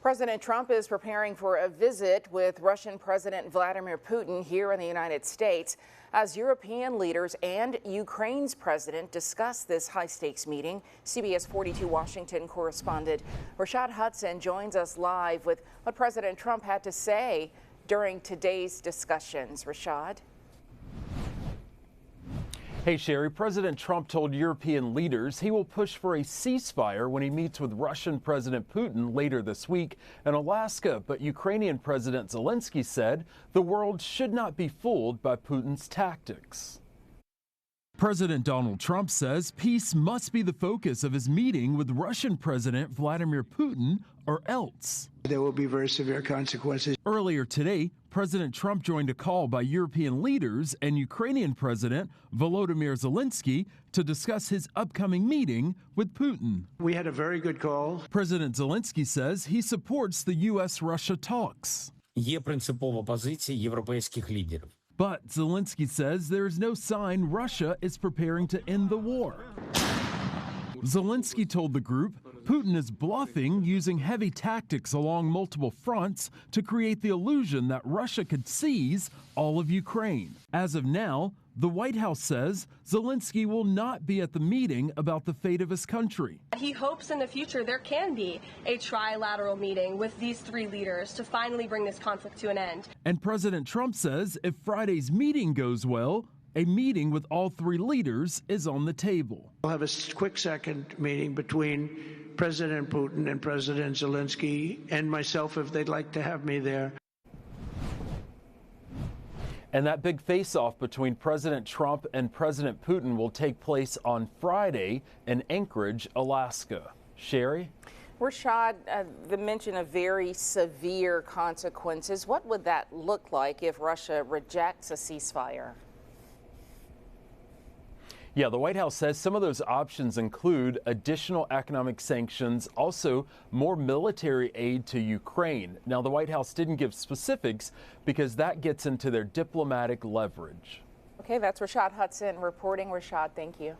President Trump is preparing for a visit with Russian President Vladimir Putin here in the United States as European leaders and Ukraine's president discuss this high-stakes meeting. CBS 42 Washington correspondent Rashad Hudson joins us live with what President Trump had to say during today's discussions. Rashad? Hey, Sherry, President Trump told European leaders he will push for a ceasefire when he meets with Russian President Putin later this week in Alaska. But Ukrainian President Zelensky said the world should not be fooled by Putin's tactics. President Donald Trump says peace must be the focus of his meeting with Russian President Vladimir Putin, or else there will be very severe consequences. Earlier today, President Trump joined a call by European leaders and Ukrainian President Volodymyr Zelensky to discuss his upcoming meeting with Putin. We had a very good call. President Zelensky says he supports the U.S.-Russia talks. Є принципова позиція європейських лідерів. But Zelensky says there is no sign Russia is preparing to end the war. Zelensky told the group Putin is bluffing, using heavy tactics along multiple fronts to create the illusion that Russia could seize all of Ukraine. As of now, the White House says Zelensky will not be at the meeting about the fate of his country. He hopes in the future there can be a trilateral meeting with these three leaders to finally bring this conflict to an end. And President Trump says if Friday's meeting goes well, a meeting with all three leaders is on the table. We'll have a quick second meeting between President Putin and President Zelensky and myself if they'd like to have me there. And that big face-off between President Trump and President Putin will take place on Friday in Anchorage, Alaska. Sherry? Rashad, the mention of very severe consequences. What would that look like if Russia rejects a ceasefire? Yeah, the White House says some of those options include additional economic sanctions, also more military aid to Ukraine. Now, the White House didn't give specifics because that gets into their diplomatic leverage. Okay, that's Rashad Hudson reporting. Rashad, thank you.